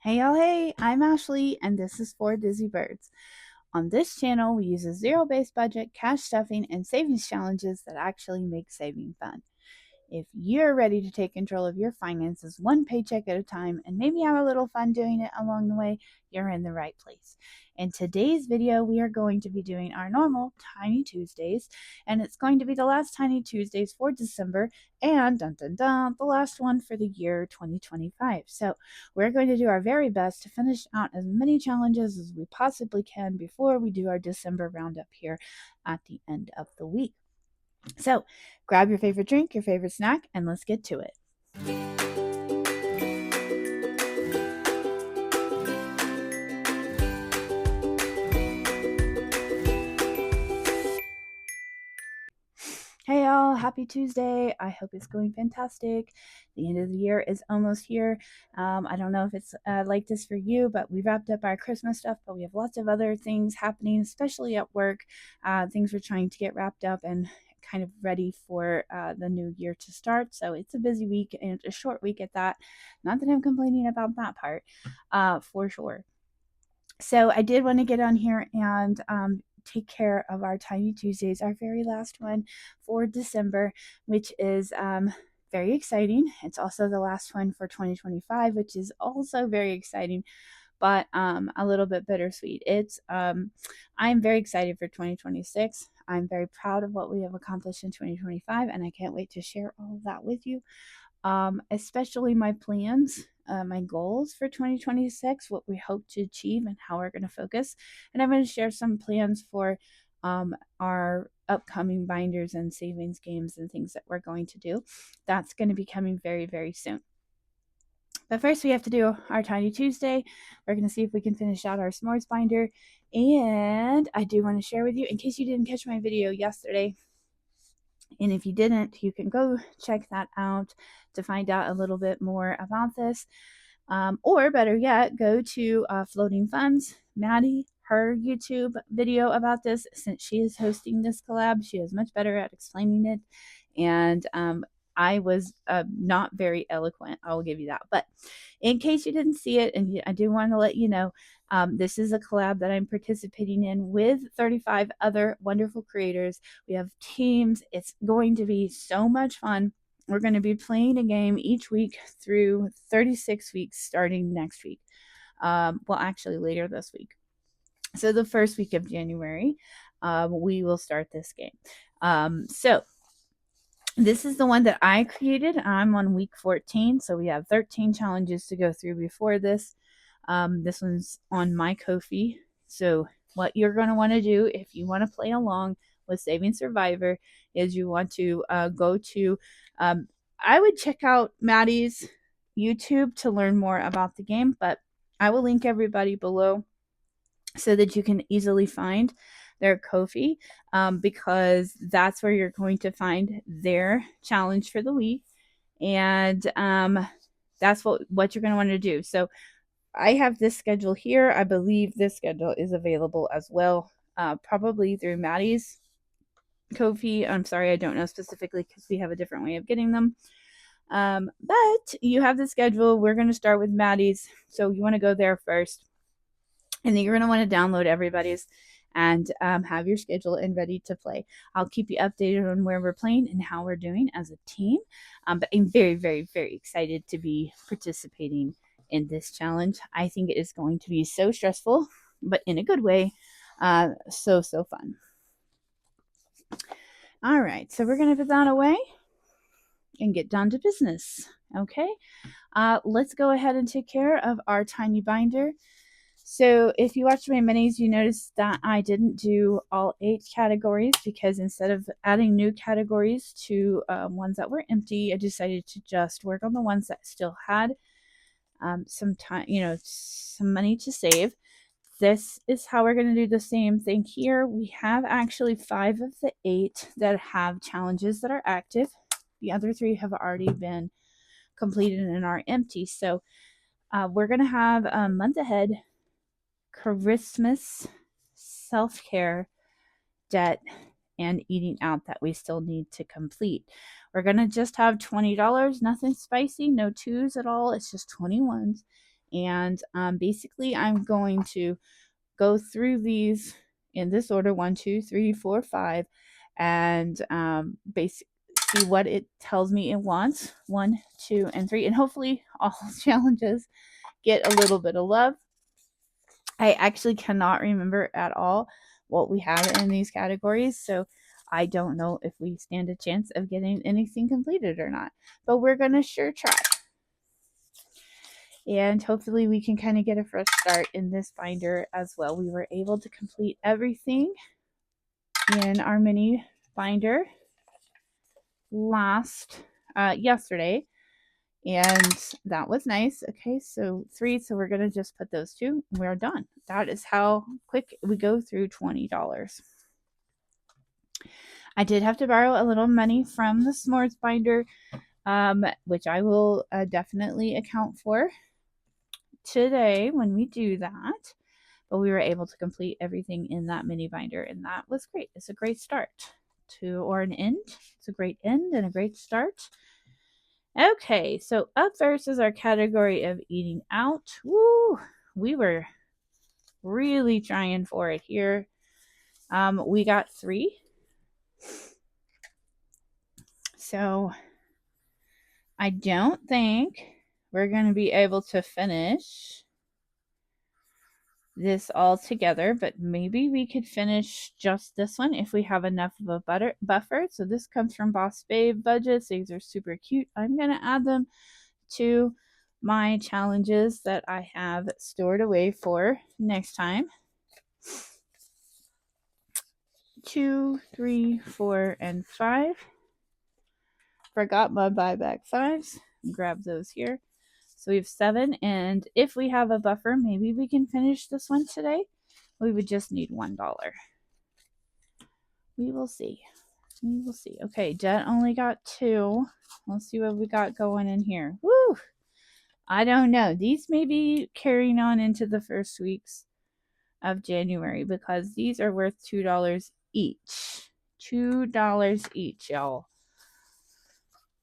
Hey y'all, hey, I'm Ashley and this is for Dizzy Birds. On this channel, we use a zero-based budget, cash stuffing, and savings challenges that actually make saving fun. If you're ready to take control of your finances one paycheck at a time and maybe have a little fun doing it along the way, you're in the right place. In today's video, we are going to be doing our normal Tiny Tuesdays, and it's going to be the last Tiny Tuesdays for December and dun dun dun, the last one for the year 2025. So we're going to do our very best to finish out as many challenges as we possibly can before we do our December roundup here at the end of the week. So grab your favorite drink, your favorite snack, and let's get to it. Hey y'all, happy Tuesday. I hope it's going fantastic. The end of the year is almost here. I don't know if it's like this for you, but we wrapped up our Christmas stuff, but we have lots of other things happening, especially at work. Things we're trying to get wrapped up and kind of ready for the new year to start. So it's a busy week and a short week at that. Not that I'm complaining about that part, for sure. So I did want to get on here and take care of our Tiny Tuesdays, our very last one for December, which is very exciting. It's also the last one for 2025, which is also very exciting, but a little bit bittersweet. I'm very excited for 2026. I'm very proud of what we have accomplished in 2025, and I can't wait to share all of that with you, especially my plans, my goals for 2026, what we hope to achieve, and how we're going to focus. And I'm going to share some plans for our upcoming binders and savings games and things that we're going to do. That's going to be coming very, very soon. But first, we have to do our Tiny Tuesday. We're going to see if we can finish out our s'mores binder. And I do want to share with you, in case you didn't catch my video yesterday, and if you didn't, you can go check that out to find out a little bit more about this. Or better yet, go to Floating Funds. Maddie, her YouTube video about this, since she is hosting this collab, she is much better at explaining it. And I was not very eloquent, I will give you that. But in case you didn't see it, and I do want to let you know, this is a collab that I'm participating in with 35 other wonderful creators. We have teams. It's going to be so much fun. We're going to be playing a game each week through 36 weeks starting next week. Well, actually, later this week. So the first week of January, we will start this game. So this is the one that I created. I'm on week 14, so we have 13 challenges to go through before this. This one's on my Ko-fi. So what you're going to want to do if you want to play along with Saving Survivor is you want to go to, I would check out Maddie's YouTube to learn more about the game, but I will link everybody below so that you can easily find their Ko-fi, because that's where you're going to find their challenge for the week. And that's what you're going to want to do. So I have this schedule here. I believe this schedule is available as well, probably through Maddie's Ko-fi. I'm sorry, I don't know specifically because we have a different way of getting them. But you have the schedule. We're going to start with Maddie's. So you want to go there first. And then you're going to want to download everybody's and have your schedule and ready to play. I'll keep you updated on where we're playing and how we're doing as a team. But I'm very, very, very excited to be participating in this challenge. I think it is going to be so stressful, but in a good way. So fun. All right, so we're going to put that away and get down to business. Okay, let's go ahead and take care of our tiny binder. So if you watched my minis, you noticed that I didn't do all 8 categories because instead of adding new categories to ones that were empty, I decided to just work on the ones that still had some time, some money to save. This is how we're going to do the same thing here. We have actually 5 of the 8 that have challenges that are active. The other 3 have already been completed and are empty. So we're going to have a month ahead, Christmas, self-care, debt, and eating out that we still need to complete. We're going to just have $20, nothing spicy, no 2s at all. It's just 21s. And basically, I'm going to go through these in this order: 1, 2, 3, 4, 5, and basically see what it tells me it wants: 1, 2, and 3, and hopefully all challenges get a little bit of love. I actually cannot remember at all what we have in these categories, so I don't know if we stand a chance of getting anything completed or not, but we're gonna sure try. And hopefully we can kind of get a fresh start in this binder as well. We were able to complete everything in our mini binder yesterday, and that was nice. Okay, so 3, so we're gonna just put those 2, and we're done. That is how quick we go through $20. I did have to borrow a little money from the s'mores binder, which I will definitely account for today when we do that. But we were able to complete everything in that mini binder, and that was great. It's a great start or an end. It's a great end and a great start. Okay, so up first is our category of eating out. Woo! We were really trying for it here. We got 3. So I don't think we're going to be able to finish this all together, but maybe we could finish just this one if we have enough of a buffer. So this comes from Boss Babe Budgets. These are super cute. I'm going to add them to my challenges that I have stored away for next time. 2, 3, 4, and 5. Forgot my buyback 5s. Grab those here. So we have 7, and if we have a buffer, maybe we can finish this one today. We would just need $1. We will see. We will see. Okay, Jet only got 2. Let's see what we got going in here. Woo! I don't know. These may be carrying on into the first weeks of January because these are worth $2 each. $2 each, y'all.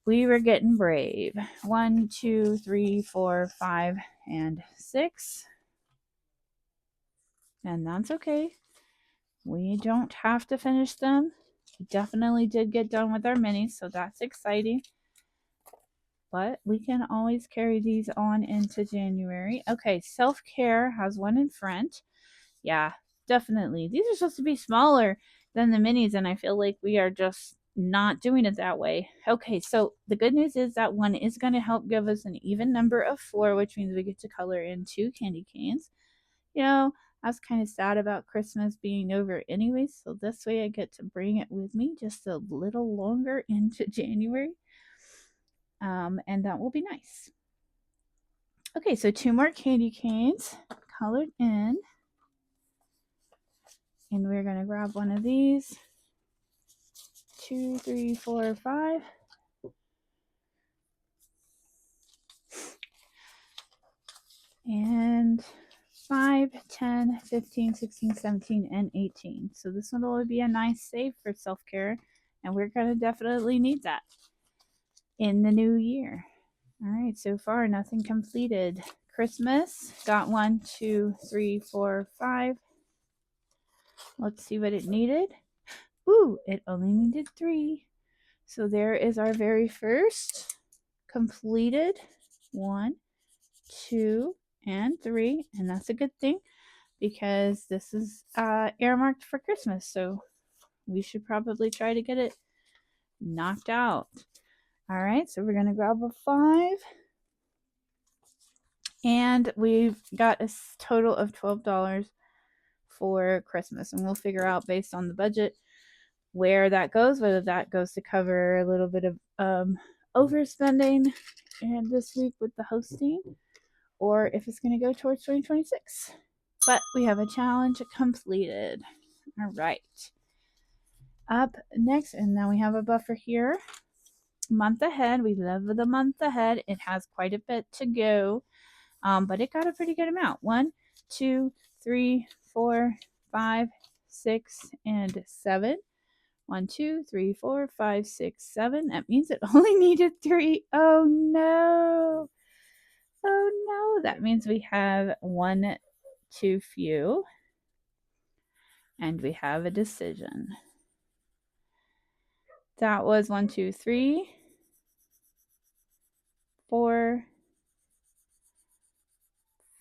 We were getting brave. 1, 2, 3, 4, 5, and 6. And that's okay. We don't have to finish them. We definitely did get done with our minis, so that's exciting. But we can always carry these on into January. Okay, self-care has one in front. Yeah, definitely. These are supposed to be smaller than the minis, and I feel like we are just not doing it that way. Okay, so the good news is that one is going to help give us an even number of 4, which means we get to color in 2 candy canes. You know, I was kind of sad about Christmas being over anyway, so this way I get to bring it with me just a little longer into January. And that will be nice. Okay, so 2 more candy canes colored in. And we're going to grab one of these. 2, 3, 4, 5. And 5, 10, 15, 16, 17, and 18. So this one will be a nice save for self-care, and we're going to definitely need that in the new year. All right, so far nothing completed. Christmas got 1, 2, 3, 4, 5. Let's see what it needed. Ooh, it only needed 3. So there is our very first completed 1, 2, and 3, and that's a good thing because this is earmarked for Christmas, so we should probably try to get it knocked out. All right, so we're going to grab a 5, and we've got a total of $12 for Christmas, and we'll figure out based on the budget where that goes, whether that goes to cover a little bit of overspending and this week with the hosting, or if it's going to go towards 2026. But we have a challenge completed. All right. Up next, and now we have a buffer here. Month ahead. We love the month ahead. It has quite a bit to go, but it got a pretty good amount. 1, 2, 3, 4, 5, 6, and 7. 1, 2, 3, 4, 5, 6, 7. That means it only needed 3. Oh no. Oh no, that means we have one too few. And we have a decision. That was 1, 2, 3, 4,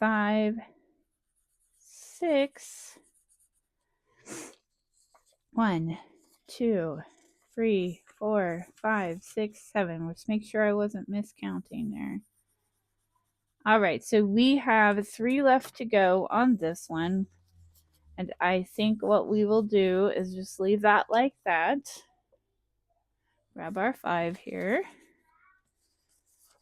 5, 6. 1, 2, 3, 4, 5, 6, 7. Let's make sure I wasn't miscounting there. All right, so we have 3 left to go on this one. And I think what we will do is just leave that like that. Grab our 5 here.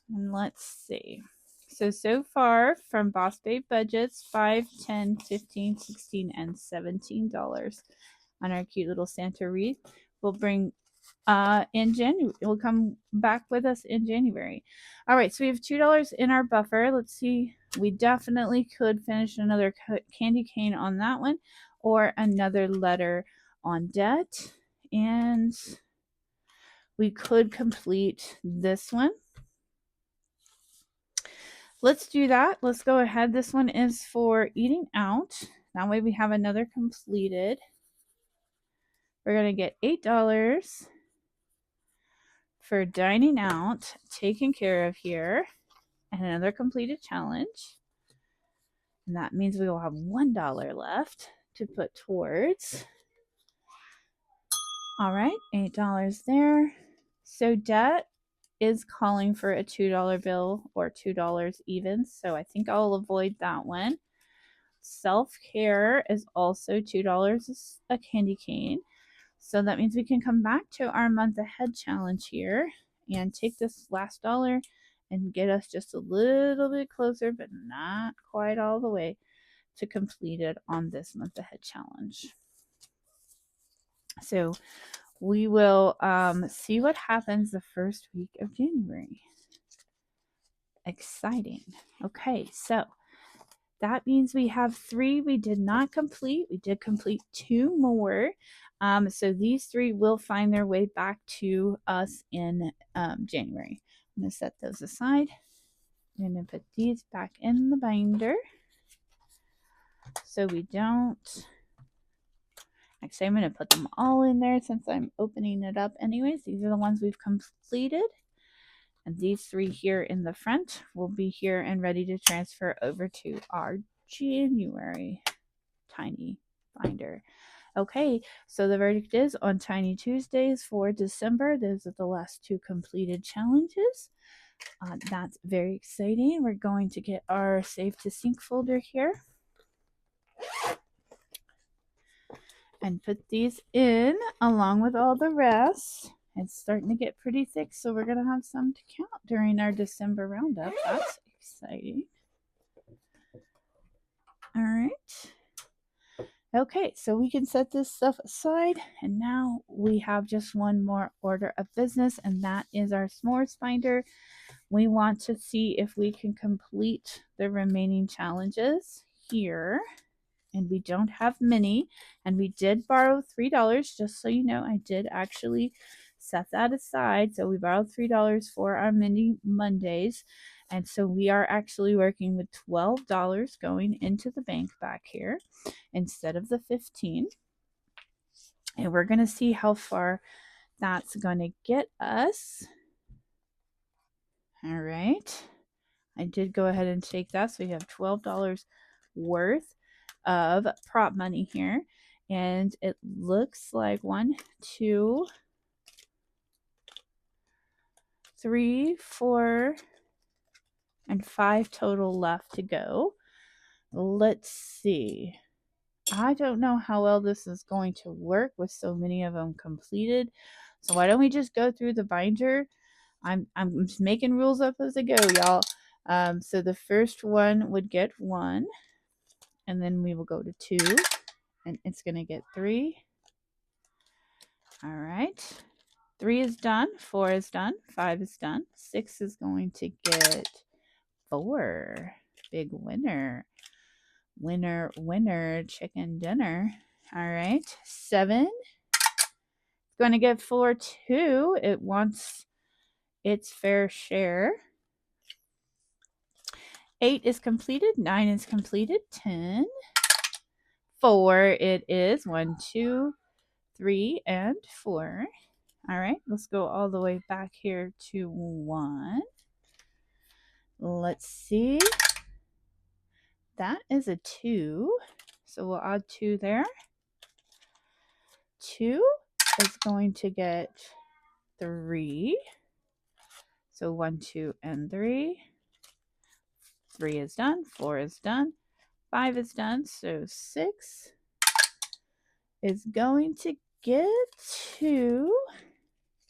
And let's see. So far from Boss Babe Budgets, $5, $10, $15, $16, and $17 on our cute little Santa wreath. We'll bring in January. It will come back with us in January. All right, so we have $2 in our buffer. Let's see. We definitely could finish another candy cane on that one, or another letter on debt, and we could complete this one. Let's do that. Let's go ahead. This one is for eating out. That way we have another completed. We're going to get $8 for dining out, taken care of here, and another completed challenge. And that means we will have $1 left to put towards. All right, $8 there. So debt is calling for a $2 bill or $2 even. So I think I'll avoid that one. Self-care is also $2 a candy cane. So that means we can come back to our month ahead challenge here and take this last dollar and get us just a little bit closer, but not quite all the way to complete it on this month ahead challenge. So we will see what happens the first week of January. Exciting. Okay, so that means we have 3 we did not complete. We did complete 2 more. So these 3 will find their way back to us in January. I'm going to set those aside. I'm going to put these back in the binder so we don't. Actually, I'm going to put them all in there since I'm opening it up anyways. These are the ones we've completed. And these 3 here in the front will be here and ready to transfer over to our January tiny binder. Okay, so the verdict is on Tiny Tuesdays for December. Those are the last 2 completed challenges. That's very exciting. We're going to get our Save to Sync folder here and put these in along with all the rest. It's starting to get pretty thick, so we're going to have some to count during our December roundup. That's exciting. All right. Okay, so we can set this stuff aside, and now we have just one more order of business, and that is our s'mores binder. We want to see if we can complete the remaining challenges here, and we don't have many, and we did borrow $3, just so you know. I did actually set that aside, so we borrowed $3 for our mini Mondays, and so we are actually working with $12 going into the bank back here instead of the 15, and we're going to see how far that's going to get us. All right, I did go ahead and take that, so we have $12 worth of prop money here, and it looks like 1, 2, 3, 4, and 5 total left to go. Let's see. I don't know how well this is going to work with so many of them completed. So why don't we just go through the binder? I'm just making rules up as I go, y'all. So the first one would get 1, and then we will go to 2, and it's going to get 3. All right. 3 is done. 4 is done. 5 is done. 6 is going to get 4. Big winner. Winner, winner, chicken dinner. All right. 7 is going to get 4 too. It wants its fair share. 8 is completed. 9 is completed. 10. 4 it is. 1, 2, 3, and 4. All right, let's go all the way back here to 1. Let's see. That is a 2. So we'll add 2 there. 2 is going to get 3. So 1, 2, and 3. 3 is done. 4 is done. 5 is done. So 6 is going to get 2.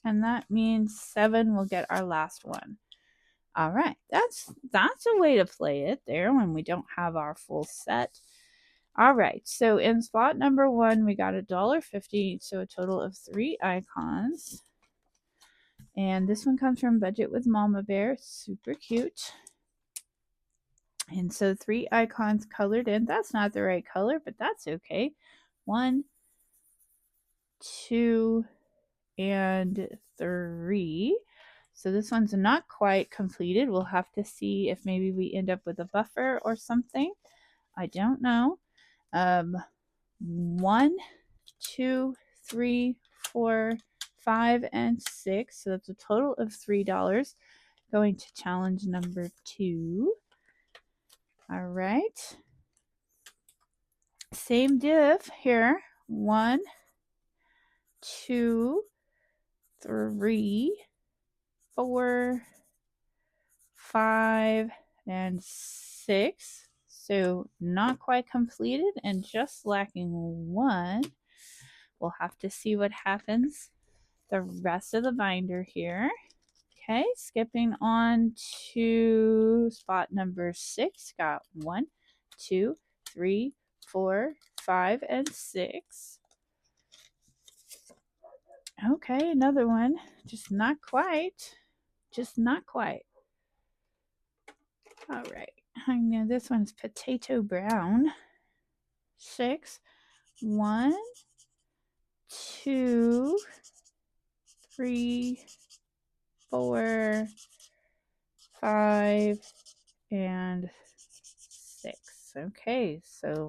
And that means 7 will get our last one. All right, that's a way to play it there when we don't have our full set. All right, so in spot number 1, we got $1.50, so a total of 3 icons. And this one comes from Budget with Mama Bear, super cute. And so 3 icons colored in. That's not the right color, but that's okay. 1, 2, and 3. So this one's not quite completed. We'll have to see if maybe we end up with a buffer or something. I don't know. 1, 2, 3, 4, 5, and 6. So that's a total of $3. Going to challenge number 2. All right. Same div here. 1, 2, 3, 4, 5, and 6. So not quite completed and just lacking 1. We'll have to see what happens the rest of the binder here. Okay, skipping on to spot number 6. Got 1, 2, 3, 4, 5, and 6. Okay, another one. Just not quite. Just not quite. All right. I know this one's potato brown. 6. 1, 2, 3, 4, 5, and 6. Okay, so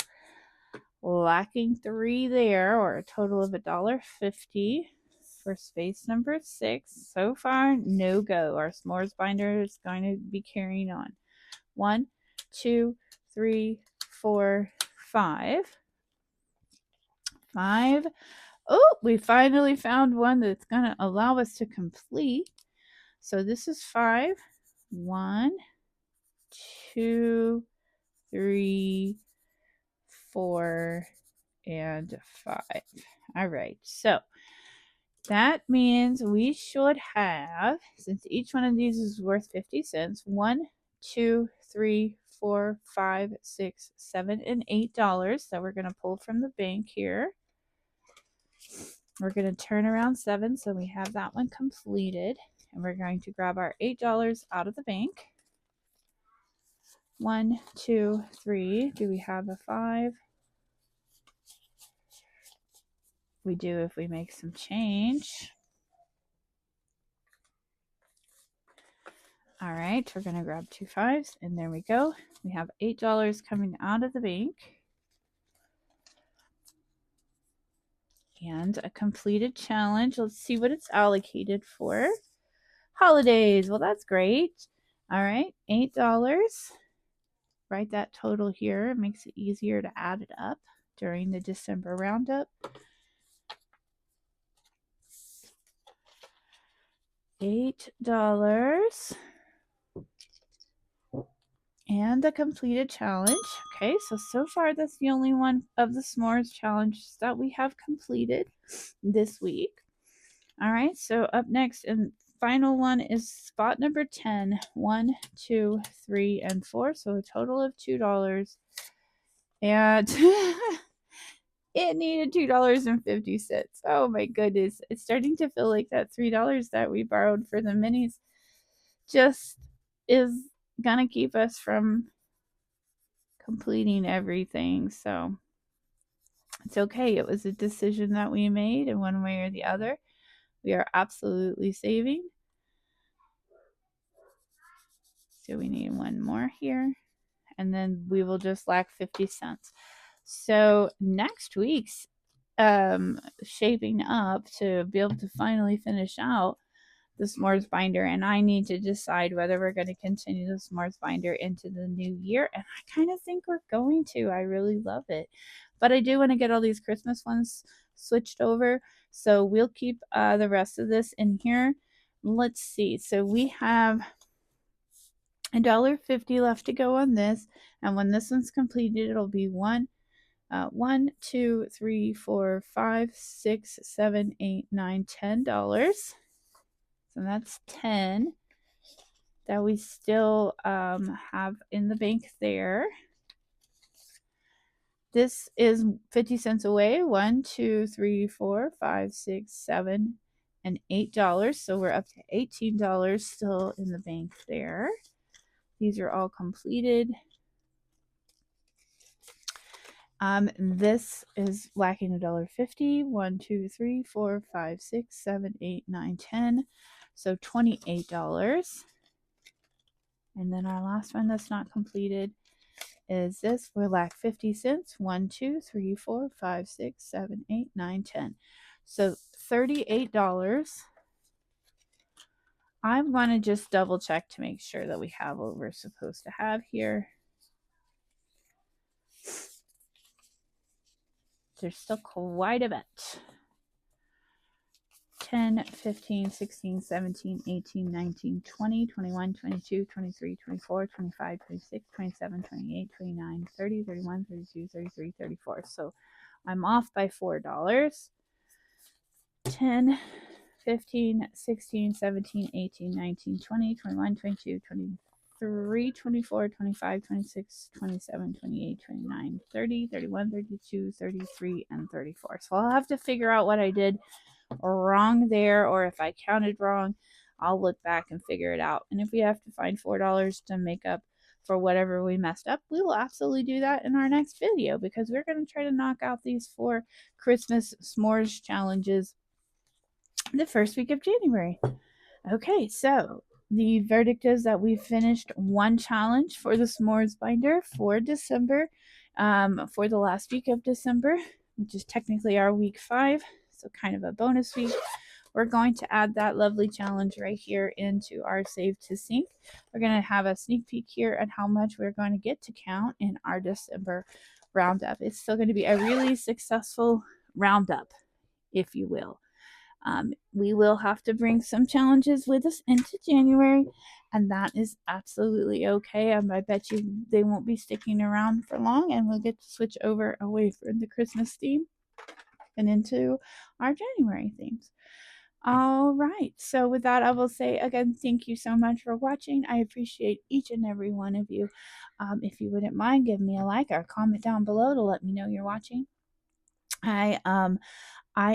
lacking 3 there, or a total of $1.50 for space number 6. So far, no go. Our s'mores binder is going to be carrying on. 1, 2, 3, 4, 5. 5. Oh, we finally found one that's going to allow us to complete. So this is 5. 1, 2, 3, 4, and 5. All right, so that means we should have, since each one of these is worth 50 cents, 1, 2, 3, 4, 5, 6, 7, and $8 that we're going to pull from the bank here. We're going to turn around 7 so we have that one completed. And we're going to grab our $8 out of the bank. 1, 2, 3. Do we have a 5? We do if we make some change. All right, we're going to grab 2 5s, and there we go. We have $8 coming out of the bank. And a completed challenge. Let's see what it's allocated for. Holidays. Well, that's great. All right, $8. Write that total here. It makes it easier to add it up during the December roundup. $8 and a completed challenge. Okay, so far that's the only one of the s'mores challenges that we have completed this week. All right, so up next and final one is spot number 10. 1, 2, 3, and 4. So a total of $2. And it needed $2.50. Oh my goodness. It's starting to feel like that $3 that we borrowed for the minis just is gonna keep us from completing everything. So it's okay. It was a decision that we made in one way or the other. We are absolutely saving. So we need one more here. and then we will just lack 50 cents. So next week's shaping up to be able to finally finish out the s'mores binder, and I need to decide whether we're going to continue the s'mores binder into the new year, and I kind of think we're going to. I really love it, but I do want to get all these Christmas ones switched over, so we'll keep the rest of this in here. Let's see, so we have $1.50 left to go on this, and when this one's completed, it'll be 1, 2, 3, 4, 5, 6, 7, 8, 9, $10. So that's 10 that we still have in the bank there. This is 50 cents away. 1, 2, 3, 4, 5, 6, 7, and $8. So we're up to $18 still in the bank there. These are all completed. This is lacking $1.50. 1, 2, 3, 4, 5, 6, 7, 8, 9, 10. So $28. And then our last one that's not completed is this. We lack 50 cents. 1, 2, 3, 4, 5, 6, 7, 8, 9, 10. So $38. I'm going to just double check to make sure that we have what we're supposed to have here. There's still quite a bit. 10, 15, 16, 17, 18, 19, 20, 21, 22, 23, 24, 25, 26, 27, 28, 29, 30, 31, 32, 33, 34. So I'm off by $4. 10, 15, 16, 17, 18, 19, 20, 21, 22, 23, 24, 25, 26, 27, 28, 29, 30, 31, 32, 33, and 34. So I'll have to figure out what I did wrong there, or if I counted wrong, I'll look back and figure it out. And if we have to find $4 to make up for whatever we messed up, we will absolutely do that in our next video, because we're going to try to knock out these 4 Christmas s'mores challenges the first week of January. Okay, so the verdict is that we finished 1 challenge for the s'mores binder for December, for the last week of December, which is technically our week 5, so kind of a bonus week. We're going to add that lovely challenge right here into our save to sync. We're going to have a sneak peek here at how much we're going to get to count in our December roundup. It's still going to be a really successful roundup, if you will. We will have to bring some challenges with us into January, and that is absolutely okay. I bet you they won't be sticking around for long, and we'll get to switch over away from the Christmas theme and into our January themes. All right, so with that, I will say again, thank you so much for watching. I appreciate each and every one of you. If you wouldn't mind, give me a like or a comment down below to let me know you're watching. I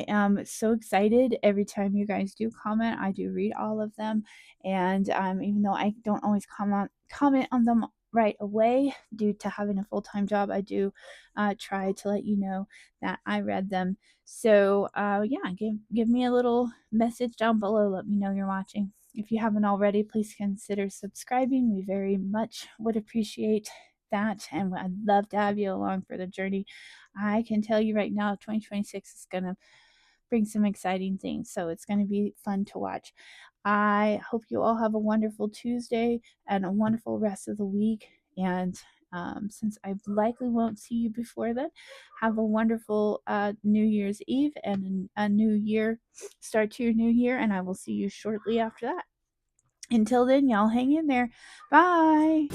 am so excited every time you guys do comment. I do read all of them, and even though I don't always comment on them right away due to having a full-time job, I do try to let you know that I read them. So yeah, give me a little message down below. Let me know you're watching. If you haven't already, please consider subscribing. We very much would appreciate that, and I'd love to have you along for the journey. I can tell you right now, 2026 is going to bring some exciting things, so it's going to be fun to watch. I hope you all have a wonderful Tuesday and a wonderful rest of the week, and since I likely won't see you before then, have a wonderful New Year's Eve and a new year, start to your new year, and I will see you shortly after that. Until then, y'all hang in there. Bye.